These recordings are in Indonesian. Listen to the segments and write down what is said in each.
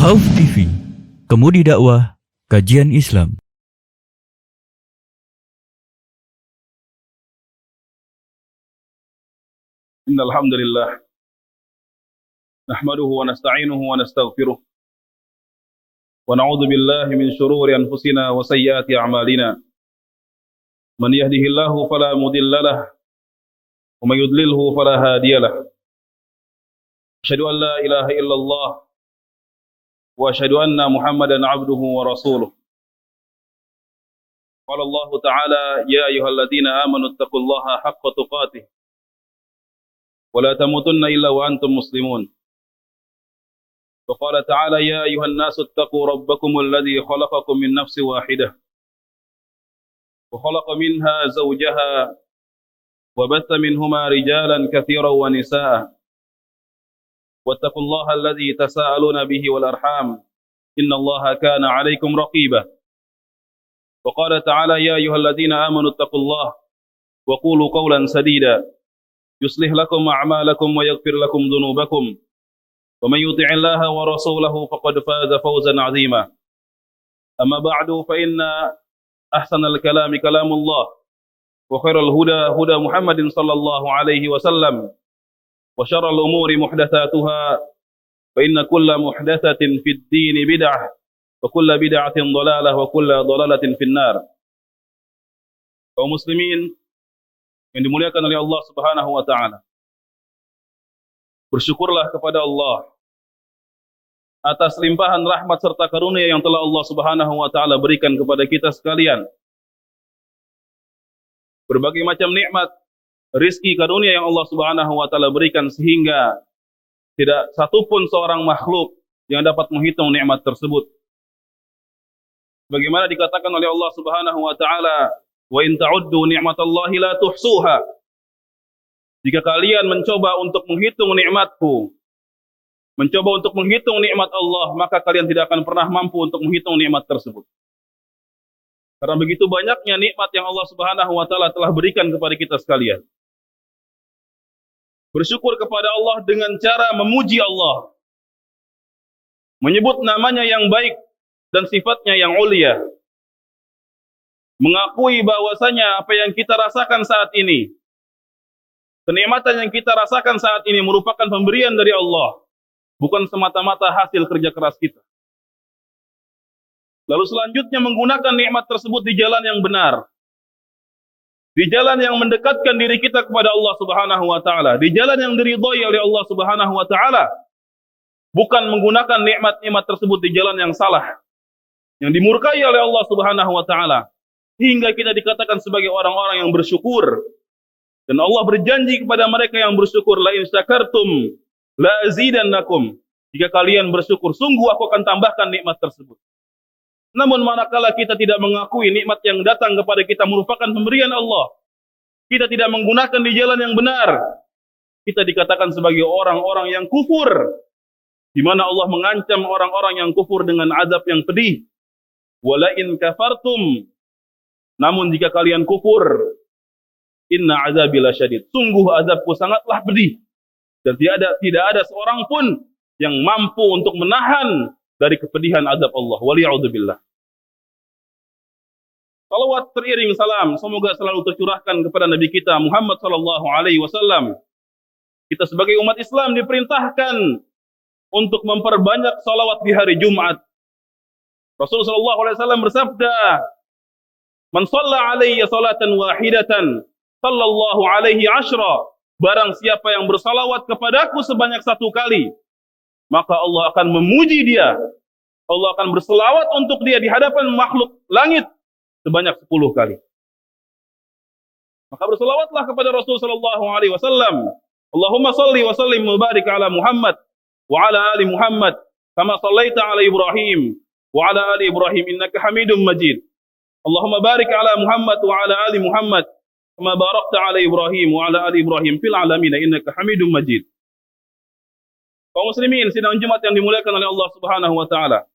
Auf TV, Kemudi Dakwah, Kajian Islam. Innal hamdalillah nahmaduhu wa nasta'inuhu wa nastaghfiruh wa na'udzu billahi min shururi anfusina wa sayyiati a'malina. Man yahdihillahu fala mudilla lahu wa may yudlilhu fala hadiya lahu. Asyhadu an la ilaha illallah wa asyhadu anna Muhammadan 'abduhu wa rasuluh. Qala Allah ta'ala ya ayyuhalladzina amanu taqullaha haqqa tuqatih wa la tamutunna illa wa antum muslimun. Wa qala ta'ala ya ayyuhan nasu ittaqu rabbakumul ladzi khalaqakum min nafsin wahidah wa khalaqa minha zawjaha wa batha minhuma rijalan katsiran wa nisaa'a wattaqullaha alladzi tasaaluna bihi wal arham innallaha kana 'alaykum raqiba. Wa qala ta'ala ya ayyuhalladzina amanu ittaqullaha wa qulu qawlan sadida yuslih lakum a'malakum wa yaghfir lakum dhunubakum wa man yuti'illaha wa rasulahu faqad faza fawzan 'azima. Amma ba'du fa inna ahsanal kalami kalamullah wa khairal huda huda Muhammadin sallallahu alaihi wasallam wa syarrul umuri muhdatsatuha fa inna kulla muhdatsatin fid din bid'ah wa kulla bid'atin dhalalah wa kulla dhalalatin finnar. Kaum muslimin yang dimuliakan oleh Allah Subhanahu wa taala, bersyukurlah kepada Allah atas limpahan rahmat serta karunia yang telah Allah Subhanahu wa taala berikan kepada kita sekalian. Berbagai macam nikmat, rizki, karunia yang Allah Subhanahu wa taala berikan sehingga tidak satupun seorang makhluk yang dapat menghitung nikmat tersebut. Bagaimana dikatakan oleh Allah Subhanahu wa taala, wa in ta'uddu ni'matallahi la tuhsuha. Jika kalian mencoba untuk menghitung nikmatku, mencoba untuk menghitung nikmat Allah, maka kalian tidak akan pernah mampu untuk menghitung nikmat tersebut. Karena begitu banyaknya nikmat yang Allah Subhanahu wa taala telah berikan kepada kita sekalian. Bersyukur kepada Allah dengan cara memuji Allah, menyebut namanya yang baik dan sifatnya yang ulia, mengakui bahwasanya apa yang kita rasakan saat ini, kenikmatan yang kita rasakan saat ini merupakan pemberian dari Allah, bukan semata-mata hasil kerja keras kita. Lalu selanjutnya menggunakan nikmat tersebut di jalan yang benar, di jalan yang mendekatkan diri kita kepada Allah Subhanahu wa taala, di jalan yang diridhai oleh Allah Subhanahu wa taala, bukan menggunakan nikmat-nikmat tersebut di jalan yang salah, yang dimurkai oleh Allah Subhanahu wa taala, hingga kita dikatakan sebagai orang-orang yang bersyukur. Dan Allah berjanji kepada mereka yang bersyukur, la in syakartum la azidannakum. Jika kalian bersyukur, sungguh aku akan tambahkan nikmat tersebut. Namun manakala kita tidak mengakui nikmat yang datang kepada kita merupakan pemberian Allah, kita tidak menggunakan di jalan yang benar, kita dikatakan sebagai orang-orang yang kufur, di mana Allah mengancam orang-orang yang kufur dengan azab yang pedih. Wala in kafartum, namun jika kalian kufur, inna azabi lasyadid, sungguh azabku sangatlah pedih, dan tidak ada seorang pun yang mampu untuk menahan dari kepedihan azab Allah. Waliya'udzubillah. Salawat teriring salam semoga selalu tercurahkan kepada Nabi kita Muhammad sallallahu alaihi wasallam. Kita sebagai umat Islam diperintahkan untuk memperbanyak salawat di hari Jumat. Rasulullah sallallahu alaihi wasallam bersabda, "Man shalla alayya salatan wahidatan, sallallahu alaihi ashra." Barang siapa yang bersalawat kepadaku sebanyak satu kali, maka Allah akan memuji dia. Allah akan berselawat untuk dia di hadapan makhluk langit sebanyak 10 kali. Maka berselawatlah kepada Rasulullah sallallahu alaihi wasallam. Allahumma salli wa sallim wa barik ala Muhammad wa ala ali Muhammad kama sallaita ala Ibrahim wa ala ali Ibrahim innaka Hamidum Majid. Allahumma barik ala Muhammad wa ala ali Muhammad kama barakta ala Ibrahim wa ala ali Ibrahim fil alamin innaka Hamidum Majid. Kaum muslimin sidang Jumat yang dimuliakan oleh Allah Subhanahu wa taala.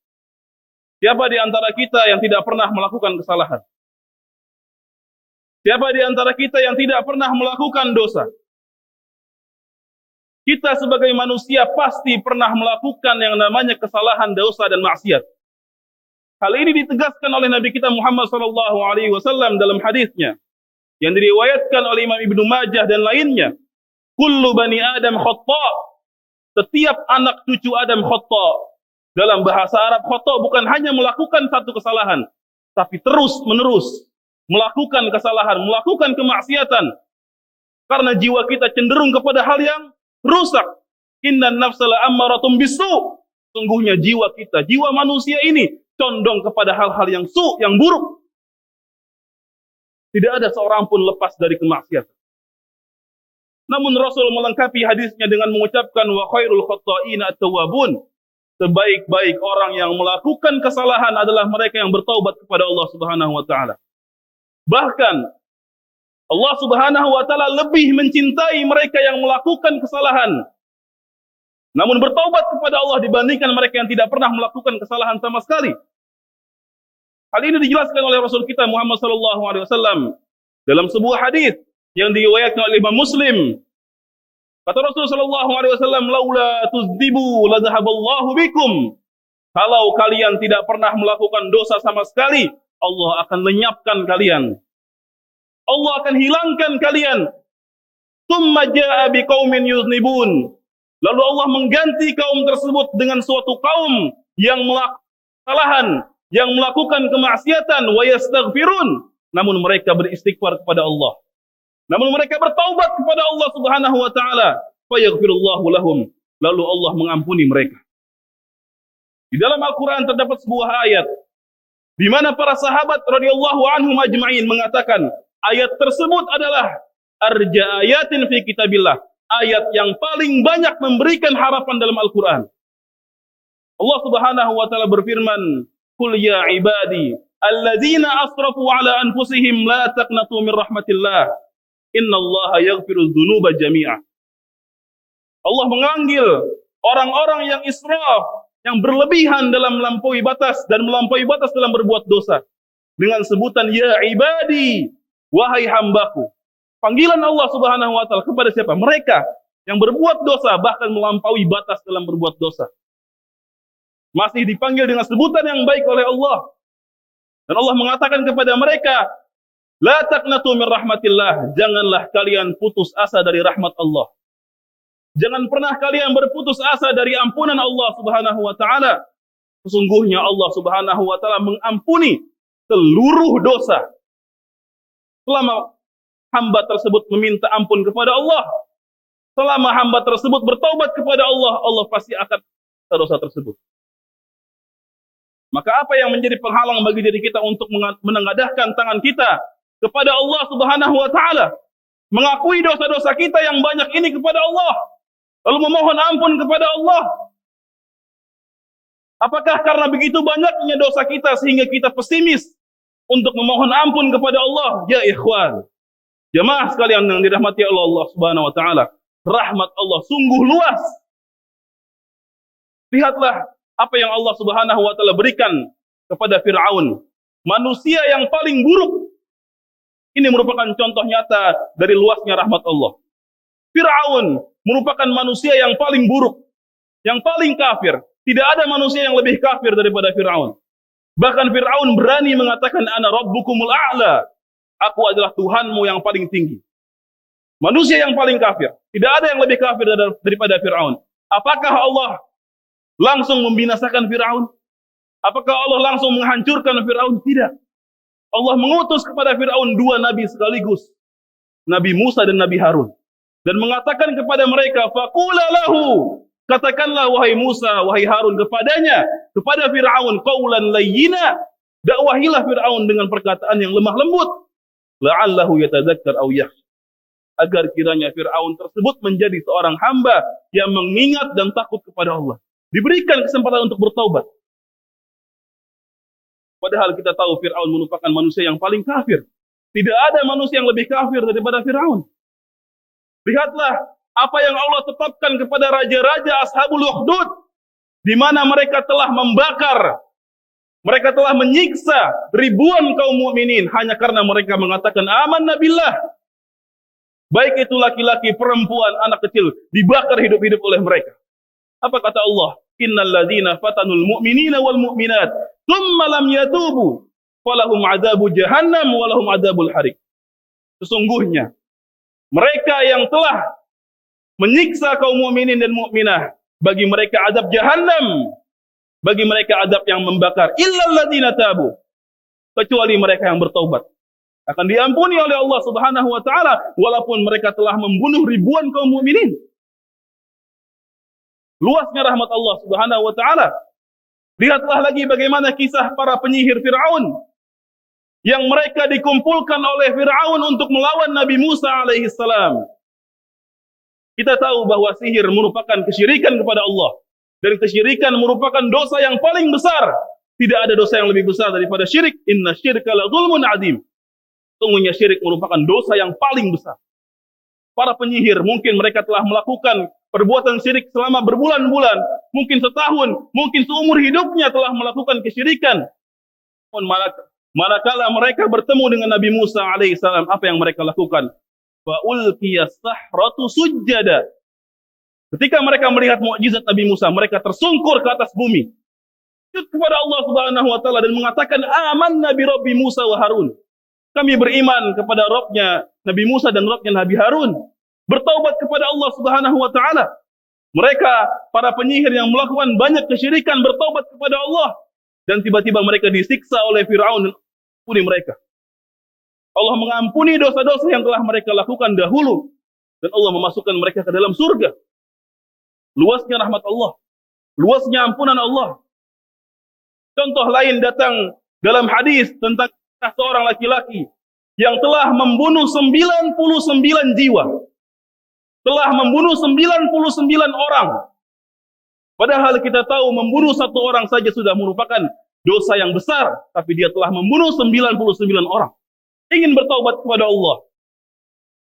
Siapa di antara kita yang tidak pernah melakukan kesalahan? Siapa di antara kita yang tidak pernah melakukan dosa? Kita sebagai manusia pasti pernah melakukan yang namanya kesalahan, dosa dan maksiat. Hal ini ditegaskan oleh Nabi kita Muhammad SAW dalam hadisnya yang diriwayatkan oleh Imam Ibnu Majah dan lainnya. Kullu bani Adam khata'. Setiap anak cucu Adam khata'. Dalam bahasa Arab khata' bukan hanya melakukan satu kesalahan, tapi terus menerus melakukan kesalahan, melakukan kemaksiatan. Karena jiwa kita cenderung kepada hal yang rusak. Innan nafsala ammaratum bisu. Sungguhnya jiwa kita, jiwa manusia ini condong kepada hal-hal yang yang buruk. Tidak ada seorang pun lepas dari kemaksiatan. Namun Rasul melengkapi hadisnya dengan mengucapkan wa khairul khata'ina at-tawwabun. Sebaik-baik orang yang melakukan kesalahan adalah mereka yang bertaubat kepada Allah Subhanahu wa taala. Bahkan Allah Subhanahu wa taala lebih mencintai mereka yang melakukan kesalahan namun bertaubat kepada Allah dibandingkan mereka yang tidak pernah melakukan kesalahan sama sekali. Hal ini dijelaskan oleh Rasul kita Muhammad sallallahu alaihi wasallam dalam sebuah hadis yang diriwayatkan oleh Imam Muslim. Kata Rasul sallallahu alaihi wasallam, "Laula tuzdibu la dhahaballahu bikum." Kalau kalian tidak pernah melakukan dosa sama sekali, Allah akan lenyapkan kalian. Allah akan hilangkan kalian. Tsumma jaa'a biqaumin yuznibun. Lalu Allah mengganti kaum tersebut dengan suatu kaum yang melakukan kesalahan, yang melakukan kemaksiatan, wa yastaghfirun. Namun mereka beristighfar kepada Allah. Namun mereka bertaubat kepada Allah Subhanahu wa taala, fa yaghfirullahu lahum. Lalu Allah mengampuni mereka. Di dalam Al-Qur'an terdapat sebuah ayat di mana para sahabat radhiyallahu anhum ajma'in mengatakan, ayat tersebut adalah arja ayatin fi kitabillah. Ayat yang paling banyak memberikan harapan dalam Al-Quran. Allah Subhanahu wa taala berfirman, "Qul ya ibadi alladzina asrafu ala anfusihim la taqnatu min rahmatillah. Innallaha yaghfirudz dzunuba jami'a." Allah memanggil orang-orang yang israf, yang berlebihan dalam melampaui batas dan melampaui batas dalam berbuat dosa dengan sebutan ya ibadi, wahai hambaku. Panggilan Allah Subhanahu wa taala kepada siapa? Mereka yang berbuat dosa bahkan melampaui batas dalam berbuat dosa. Masih dipanggil dengan sebutan yang baik oleh Allah. Dan Allah mengatakan kepada mereka, la taqnatu min rahmatillah. Janganlah kalian putus asa dari rahmat Allah. Jangan pernah kalian berputus asa dari ampunan Allah Subhanahu wa taala. Sesungguhnya Allah Subhanahu wa taala mengampuni seluruh dosa. Selama hamba tersebut meminta ampun kepada Allah, selama hamba tersebut bertaubat kepada Allah, Allah pasti akan dosa tersebut. Maka apa yang menjadi penghalang bagi diri kita untuk menengadahkan tangan kita kepada Allah Subhanahu wa taala, mengakui dosa-dosa kita yang banyak ini kepada Allah, lalu memohon ampun kepada Allah? Apakah karena begitu banyaknya dosa kita sehingga kita pesimis untuk memohon ampun kepada Allah? Ya ikhwan, jemaah sekalian yang dirahmati Allah Subhanahu wa taala, rahmat Allah sungguh luas. Lihatlah apa yang Allah Subhanahu wa taala berikan kepada Fir'aun, manusia yang paling buruk. Ini merupakan contoh nyata dari luasnya rahmat Allah. Fir'aun merupakan manusia yang paling buruk, yang paling kafir. Tidak ada manusia yang lebih kafir daripada Fir'aun. Bahkan Fir'aun berani mengatakan ana rabbukumul a'la. Aku adalah Tuhanmu yang paling tinggi. Manusia yang paling kafir. Tidak ada yang lebih kafir daripada Fir'aun. Apakah Allah langsung membinasakan Fir'aun? Apakah Allah langsung menghancurkan Fir'aun? Tidak. Allah mengutus kepada Fir'aun dua nabi sekaligus. Nabi Musa dan Nabi Harun. Dan mengatakan kepada mereka, faqula lahu. Katakanlah wahai Musa, wahai Harun kepadanya, kepada Fir'aun, qawlan layyina. Dakwahilah Fir'aun dengan perkataan yang lemah lembut. La'allahu yatadzakkar aw yakhsha, agar kiranya Fir'aun tersebut menjadi seorang hamba yang mengingat dan takut kepada Allah, diberikan kesempatan untuk bertaubat. Padahal kita tahu Fir'aun merupakan manusia yang paling kafir. Tidak ada manusia yang lebih kafir daripada Fir'aun. Lihatlah apa yang Allah tetapkan kepada raja-raja Ashabul Ukhdud, di mana mereka telah membakar, mereka telah menyiksa ribuan kaum mukminin hanya karena mereka mengatakan amanna billah. Baik itu laki-laki, perempuan, anak kecil, dibakar hidup-hidup oleh mereka. Apa kata Allah? Innal ladzina fatanul mu'minina wal mu'minat tsumma lam yatubu falahum adzabu jahannam walahum adzabul harik. Sesungguhnya mereka yang telah menyiksa kaum mukminin dan mukminah, bagi mereka azab jahannam, bagi mereka azab yang membakar. Illal ladzina tabu, kecuali mereka yang bertaubat, akan diampuni oleh Allah Subhanahu wa taala walaupun mereka telah membunuh ribuan kaum mukminin. Luasnya rahmat Allah Subhanahu wa taala. Lihatlah lagi bagaimana kisah para penyihir Firaun yang mereka dikumpulkan oleh Firaun untuk melawan Nabi Musa alaihi salam. Kita tahu bahwa sihir merupakan kesyirikan kepada Allah, dan kesyirikan merupakan dosa yang paling besar. Tidak ada dosa yang lebih besar daripada syirik. Inna syirka la dzulmun adzim. Sungguhnya syirik merupakan dosa yang paling besar. Para penyihir mungkin mereka telah melakukan perbuatan syirik selama berbulan-bulan, mungkin setahun, mungkin seumur hidupnya telah melakukan kesyirikan. Manakala mereka bertemu dengan Nabi Musa alaihissalam, apa yang mereka lakukan? Fa ulqiyas sahratu sujjada. Ketika mereka melihat mukjizat Nabi Musa, mereka tersungkur ke atas bumi, sujud kepada Allah Subhanahu wa taala dan mengatakan, amanna bi rabbi Musa wa Harun. Kami beriman kepada Rabbnya Nabi Musa dan Rabbnya Nabi Harun. Bertaubat kepada Allah Subhanahu wa taala. Mereka, para penyihir yang melakukan banyak kesyirikan, bertaubat kepada Allah, dan tiba-tiba mereka disiksa oleh Firaun dan ampuni mereka. Allah mengampuni dosa-dosa yang telah mereka lakukan dahulu, dan Allah memasukkan mereka ke dalam surga. Luasnya rahmat Allah, luasnya ampunan Allah. Contoh lain datang dalam hadis tentang seorang laki-laki yang telah membunuh 99 jiwa. Telah membunuh 99 orang. Padahal kita tahu membunuh satu orang saja sudah merupakan dosa yang besar, tapi dia telah membunuh 99 orang. Ingin bertaubat kepada Allah,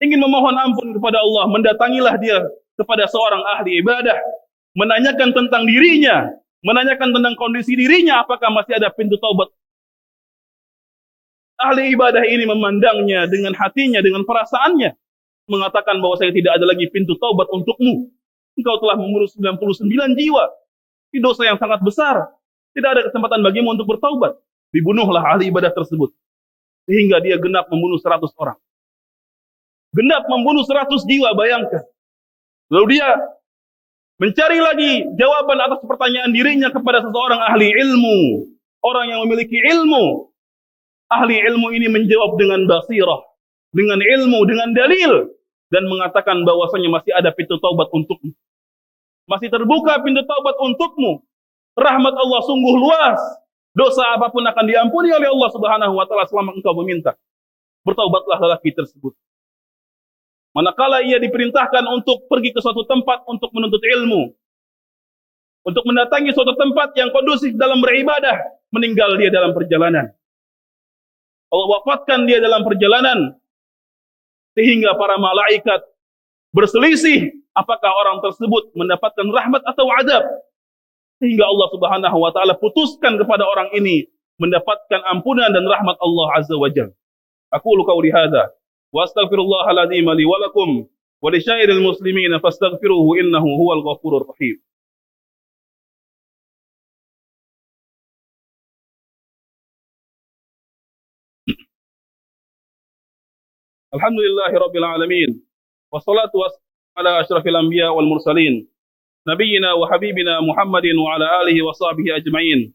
ingin memohon ampun kepada Allah, mendatangilah dia kepada seorang ahli ibadah, menanyakan tentang dirinya, menanyakan tentang kondisi dirinya, apakah masih ada pintu taubat. Ahli ibadah ini memandangnya dengan hatinya, dengan perasaannya, mengatakan bahwa saya tidak ada lagi pintu taubat untukmu. Engkau telah membunuh 99 jiwa. Ini dosa yang sangat besar. Tidak ada kesempatan bagimu untuk bertaubat. Dibunuhlah ahli ibadah tersebut, sehingga dia genap membunuh 100 orang. Genap membunuh 100 jiwa, bayangkan. Lalu dia mencari lagi jawaban atas pertanyaan dirinya kepada seseorang ahli ilmu, orang yang memiliki ilmu. Ahli ilmu ini menjawab dengan basirah, dengan ilmu, dengan dalil, dan mengatakan bahwasanya masih ada pintu taubat untukmu. Masih terbuka pintu taubat untukmu. Rahmat Allah sungguh luas. Dosa apapun akan diampuni oleh Allah Subhanahu wa taala selama engkau meminta. Bertaubatlah lelaki tersebut. Manakala ia diperintahkan untuk pergi ke suatu tempat untuk menuntut ilmu, untuk mendatangi suatu tempat yang kondusif dalam beribadah, meninggal dia dalam perjalanan. Allah wafatkan dia dalam perjalanan, sehingga para malaikat berselisih apakah orang tersebut mendapatkan rahmat atau azab, sehingga Allah Subhanahu wa taala putuskan kepada orang ini mendapatkan ampunan dan rahmat Allah Azza wa Jalla. Aqulu qawli hadza wa astaghfirullahal azim li wa lakum wa li syairil muslimin fastaghfiruhu innahu huwal ghafurur rahim. Alhamdulillahi rabbil alamin, wassalatu wassalamu ala asyrafil anbiya wal mursalin, nabiyyina wa habibina Muhammadin wa ala alihi wa sahbihi ajma'in.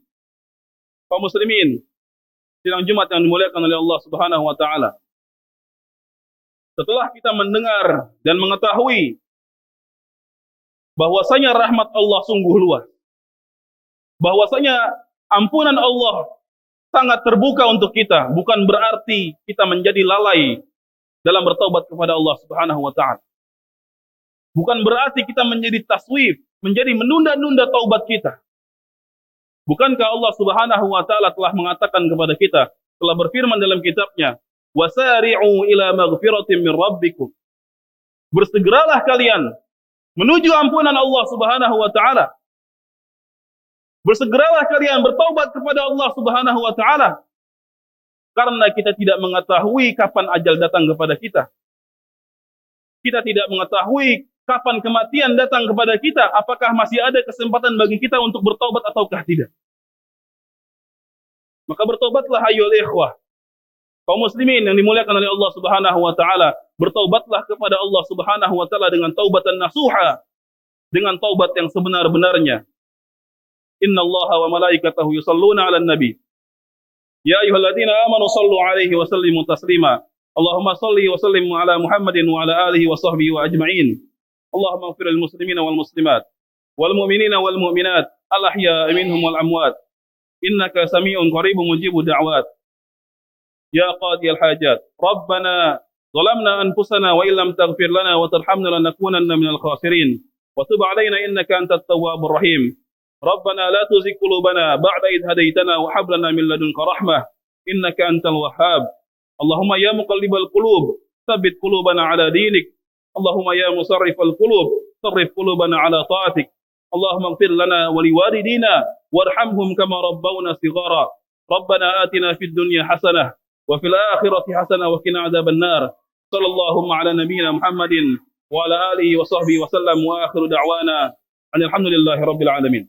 Kaum muslimin, sidang Jumat yang dimuliakan oleh Allah Subhanahu wa taala. Setelah kita mendengar dan mengetahui bahwasanya rahmat Allah sungguh luas, bahwasanya ampunan Allah sangat terbuka untuk kita, bukan berarti kita menjadi lalai dalam bertaubat kepada Allah Subhanahu wa taala. Bukan berarti kita menjadi taswif, menjadi menunda-nunda taubat kita. Bukankah Allah Subhanahu wa taala telah mengatakan kepada kita, telah berfirman dalam kitabnya, "Wasari'u ila maghfiratin min rabbikum." Bersegeralah kalian menuju ampunan Allah Subhanahu wa taala. Bersegeralah kalian bertaubat kepada Allah Subhanahu wa taala. Karena kita tidak mengetahui kapan ajal datang kepada kita. kita tidak mengetahui kapan kematian datang kepada kita, apakah masih ada kesempatan bagi kita untuk bertobat ataukah tidak. Maka bertobatlah ayyuhal ikhwah, kaum muslimin yang dimuliakan oleh Allah Subhanahu wa taala, bertaubatlah kepada Allah Subhanahu wa taala dengan taubatan nasuha, dengan taubat yang sebenar-benarnya. Innallaha wa malaikatahu yusalluna 'alan nabi. Ya ayyuhalladzina amanu sallu 'alaihi wa sallimu taslima. Allahumma salli wa sallim 'ala Muhammadin wa 'ala alihi wa sahbihi wa ajma'in. Allahumma ighfir lil muslimina wal muslimat wal mu'minina wal mu'minat al ahya'i minhum wal amwat. Innaka sami'un qaribun mujibud da'wat. Ya qadiyal hajat. Rabbana zalamna anfusana wa illam taghfir lana wa tarhamna lanakunanna minal khasirin. Wa tub 'alaina innaka antat tawwabur rahim. Rabbana la tuzigh qulubana ba'da idh hadaytana wa hab lana min ladunka rahmah innaka antal wahhab. Allahumma ya muqallibal qulub tsabbit qulubana 'ala dinik. Allahumma ya musarrifal qulub sarrif qulubana 'ala ta'atik. Allahumma ighfir lana wa liwalidina warhamhum kama rabbawna shighara. Rabbana atina fid dunya hasanah wa fil akhirati hasanah wa qina adzaban nar. Sallallahu ala nabiyyina Muhammadin wa ala alihi wa sahbihi wa sallam wa akhiru da'wana alhamdulillahi rabbil alamin.